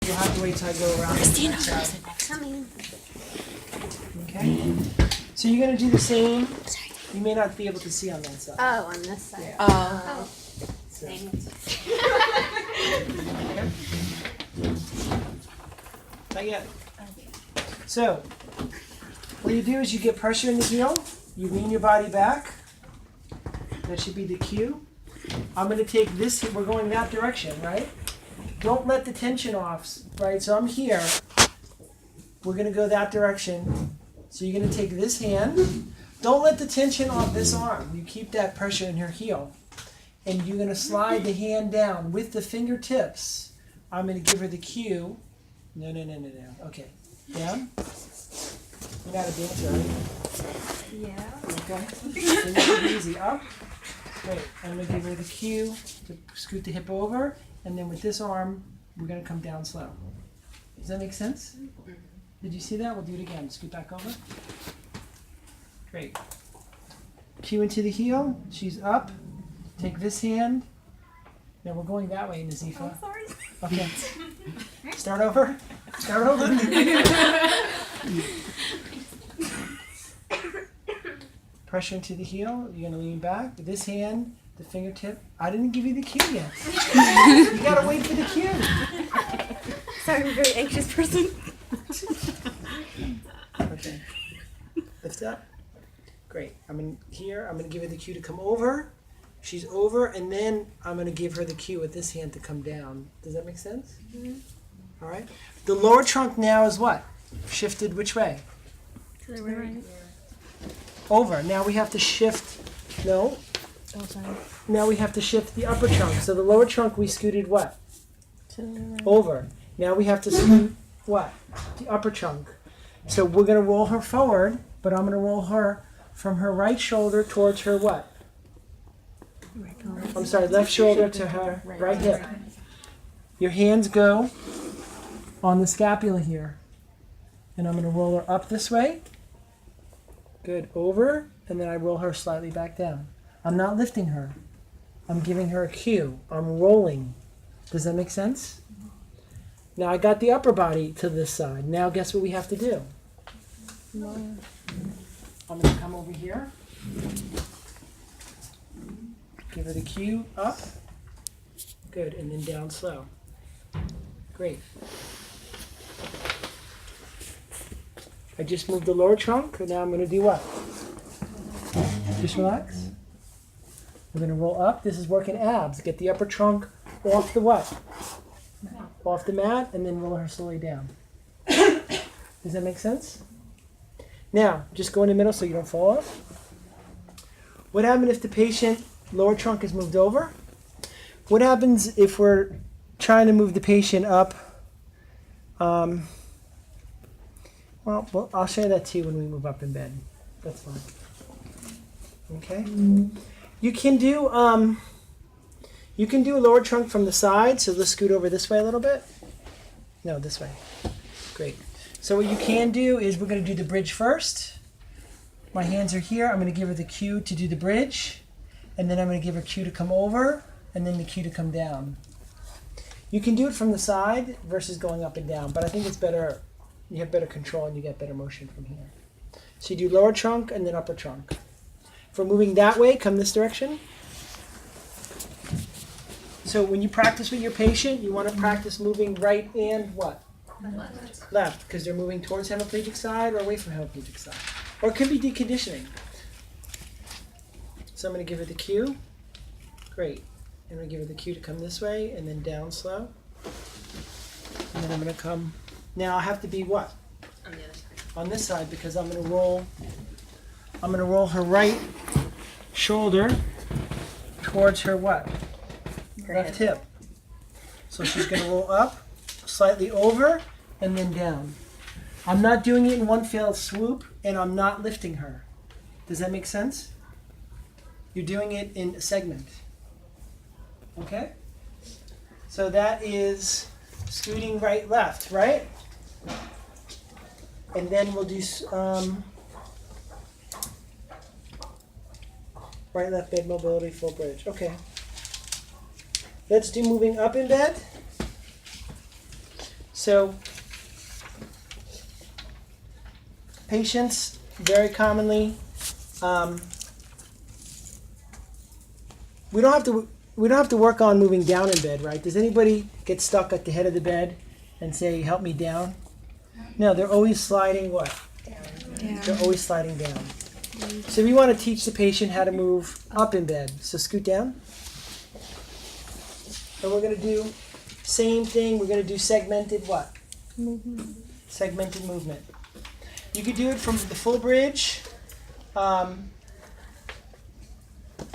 You'll have to wait till I go around. Christina, Coming. Okay. So you're gonna do the same. You may not be able to see on that side. Oh, on this side. Yeah. Oh. So, Dang it. not yet. So, what you do is you get pressure in the heel. You lean your body back. That should be the cue. I'm going to take this. We're going that direction, right? Don't let the tension off, right? So I'm here. We're going to go that direction. So you're going to take this hand. Don't let the tension off this arm. You keep that pressure in your heel. And you're going to slide the hand down with the fingertips. I'm going to give her the cue. No. Okay. Down. You're not a dancer, right? Yeah. Okay. So make it easy. Up. Great. I'm going to give her the cue to scoot the hip over. And then with this arm, we're going to come down slow. Does that make sense? Did you see that? We'll do it again. Scoot back over. Great. Cue into the heel. She's up. Take this hand. Now we're going that way, Nazifa. Sorry. Okay. Start over. Start over. Pressure into the heel. You're going to lean back. This hand, the fingertip. I didn't give you the cue yet. You got to wait for the cue. Sorry, I'm a very anxious person. Okay. Lift up. Great. I'm going to give her the cue to come over. She's over, and then I'm going to give her the cue with this hand to come down. Does that make sense? Mm-hmm. All right. The lower trunk now is what? Shifted which way? To the right. Over. Now we have to shift. No. Oh, sorry. Now we have to shift the upper trunk. So the lower trunk we scooted what? To the right. Over. Now we have to scoot what? The upper trunk. So we're going to roll her forward, but I'm going to roll her from her right shoulder towards her what? I'm sorry, left shoulder to her right hip. Your hands go on the scapula here. And I'm going to roll her up this way. Good. Over. And then I roll her slightly back down. I'm not lifting her. I'm giving her a cue. I'm rolling. Does that make sense? Now I got the upper body to this side. Now guess what we have to do? I'm going to come over here. Give her the cue, up. Good, and then down slow. Great. I just moved the lower trunk, and now I'm going to do what? Just relax. We're going to roll up. This is working abs. Get the upper trunk off the what? Off the mat, and then roll her slowly down. Does that make sense? Now, just go in the middle so you don't fall off. What happens if the patient lower trunk is moved over? What happens if we're trying to move the patient up? Well, I'll show you that too when we move up in bed. That's fine. Okay. You can do a lower trunk from the side. So let's scoot over this way a little bit. No, this way. Great. So what you can do is we're going to do the bridge first. My hands are here. I'm going to give her the cue to do the bridge. And then I'm going to give her cue to come over, and then the cue to come down. You can do it from the side versus going up and down, but I think it's better, you have better control and you get better motion from here. So you do lower trunk and then upper trunk. If we're moving that way, come this direction. So when you practice with your patient, you want to practice moving right and what? Left, because they're moving towards hemiplegic side or away from hemiplegic side. Or it could be deconditioning. So I'm going to give her the cue. Great. I'm going to give her the cue to come this way and then down slow. And then I'm going to come. Now I have to be what? On the other side. On this side because I'm going to roll her right shoulder towards her what? Left hip. So she's going to roll up, slightly over, and then down. I'm not doing it in one fell swoop, and I'm not lifting her. Does that make sense? You're doing it in a segment. Okay? So that is scooting right, left, right? And then we'll do right, left bed mobility, full bridge. Okay. Let's do moving up in bed. So patients very commonly, we don't have to work on moving down in bed, right? Does anybody get stuck at the head of the bed and say, help me down? No, they're always sliding what? Down. They're always sliding down. So we want to teach the patient how to move up in bed. So scoot down. And we're going to do same thing. We're going to do segmented what? Movement. Segmented movement. You could do it from the full bridge. You're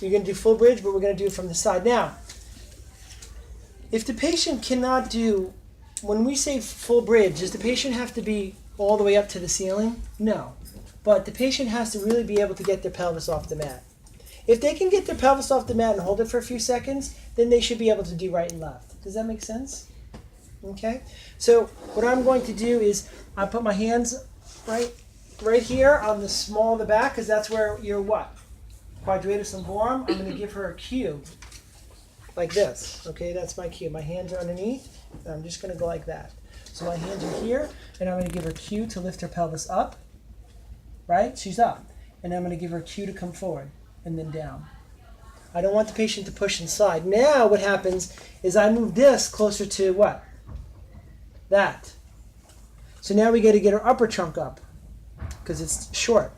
going to do full bridge, but we're going to do it from the side. Now, if the patient cannot do, when we say full bridge, does the patient have to be all the way up to the ceiling? No. But the patient has to really be able to get their pelvis off the mat. If they can get their pelvis off the mat and hold it for a few seconds, then they should be able to do right and left. Does that make sense? Okay? So what I'm going to do is I put my hands right here on the small of the back, because that's where you're what? Quadratus lumborum. I'm going to give her a cue like this. Okay, that's my cue. My hands are underneath, and I'm just going to go like that. So my hands are here, and I'm going to give her a cue to lift her pelvis up. Right? She's up. And I'm going to give her a cue to come forward and then down. I don't want the patient to push and slide. Now what happens is I move this closer to what? That. So now we got to get her upper trunk up because it's short.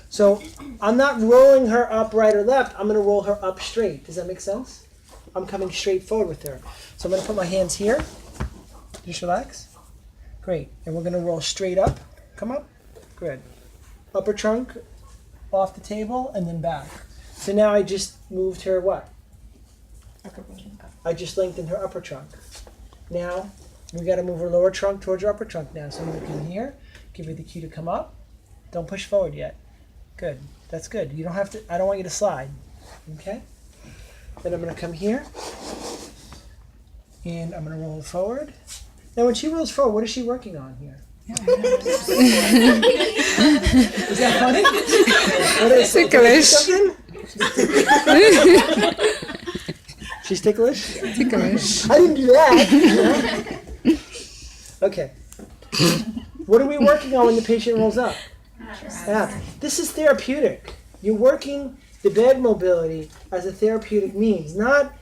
So I'm not rolling her up right or left. I'm going to roll her up straight. Does that make sense? I'm coming straight forward with her. So I'm going to put my hands here. Just relax. Great. And we're going to roll straight up. Come up. Good. Upper trunk off the table and then back. So now I just moved her what? Upper trunk. I just lengthened her upper trunk. Now we got to move her lower trunk towards her upper trunk now. So I'm going to come here, give her the cue to come up. Don't push forward yet. Good. That's good. You don't have to, I don't want you to slide. Okay? Then I'm going to come here and I'm going to roll forward. Now when she rolls forward, what is she working on here? Is that funny? What is Ticklish. She's ticklish? Ticklish. I didn't do that. Okay. What are we working on when the patient rolls up? This is therapeutic. You're working the bed mobility as a therapeutic means, not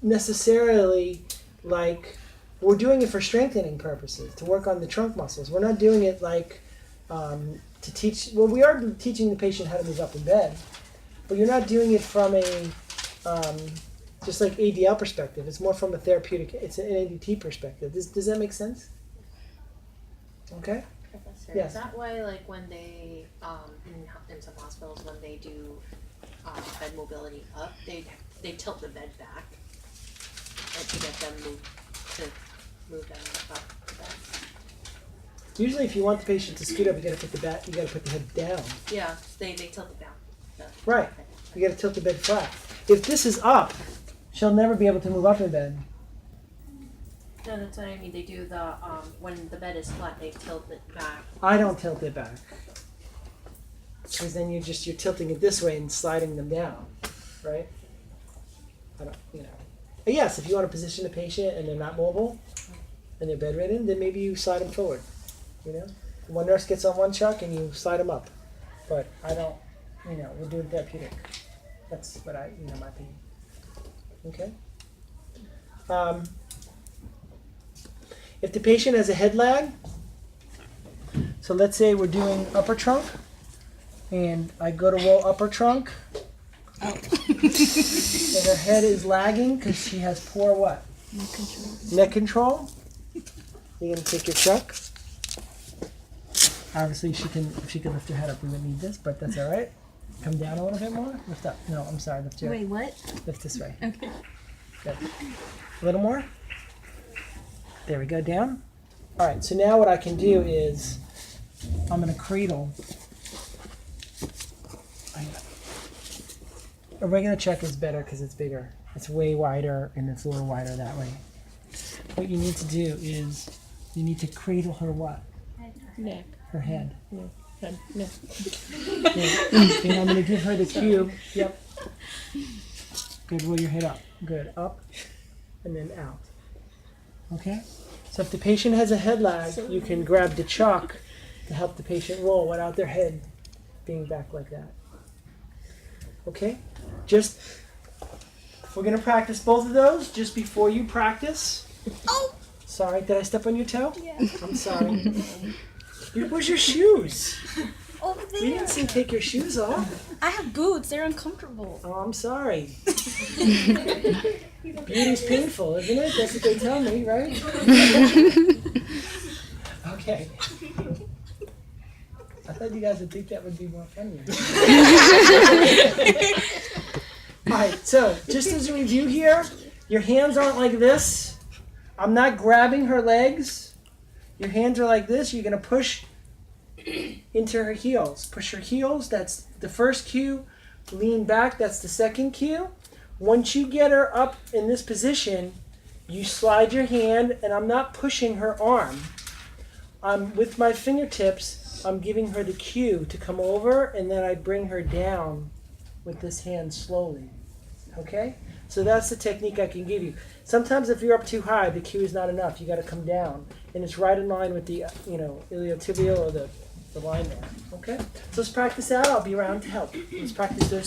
necessarily like we're doing it for strengthening purposes, to work on the trunk muscles. We're not doing it like to teach, well, we are teaching the patient how to move up in bed, but you're not doing it from a, just like ADL perspective. It's more from a therapeutic, it's an ADT perspective. Does that make sense? Okay? Professor, Yes. is that why, like, when they, in some hospitals, when they do bed mobility up, they tilt the bed back, like, to get them to move down up the bed? Usually if you want the patient to scoot up, you gotta put the head down. Yeah, they tilt it down. Right. You gotta tilt the bed flat. If this is up, she'll never be able to move up in bed. No, that's what I mean. They do the, when the bed is flat, they tilt it back. I don't tilt it back. Because then you're tilting it this way and sliding them down, right? I don't, But yes, if you want to position a patient and they're not mobile and they're bedridden, then maybe you slide them forward, One nurse gets on one chuck and you slide them up. But I don't, we're doing therapeutic. That's what my opinion. Okay? If the patient has a head lag, so let's say we're doing upper trunk, and I go to roll upper trunk, and her head is lagging because she has poor what? Neck control. Neck control. You're going to take your chuck. Obviously, if she could lift her head up, we would need this, but that's all right. Come down a little bit more. Lift up. No, I'm sorry. Lift your. Wait, what? Lift this way. Okay. Good. A little more. There we go, down. All right, so now what I can do is I'm going to cradle. A regular check is better because it's bigger. It's way wider and it's a little wider that way. What you need to do is you need to cradle her what? Neck. Her head. No. Yeah. And I'm going to give her the cue. Yep. Good, roll your head up. Good, up and then out. Okay? So if the patient has a head lag, you can grab the chalk to help the patient roll without their head being back like that. Okay? Just, we're going to practice both of those just before you practice. Oh! Sorry, did I step on your toe? Yeah. I'm sorry. Where's your shoes? Over We there. didn't see take your shoes off. I have boots. They're uncomfortable. Oh, I'm sorry. Beauty's painful, isn't it? That's what they tell me, right? Okay. I thought you guys would think that would be more funny. Alright, so just as a review here, your hands aren't like this. I'm not grabbing her legs. Your hands are like this. You're going to push into her heels. Push her heels. That's the first cue. Lean back. That's the second cue. Once you get her up in this position, you slide your hand, and I'm not pushing her arm. With my fingertips, I'm giving her the cue to come over, and then I bring her down with this hand slowly. Okay? So that's the technique I can give you. Sometimes if you're up too high, the cue is not enough. You got to come down, and it's right in line with the iliotibial or the line there. Okay? So let's practice that. I'll be around to help. Let's practice those.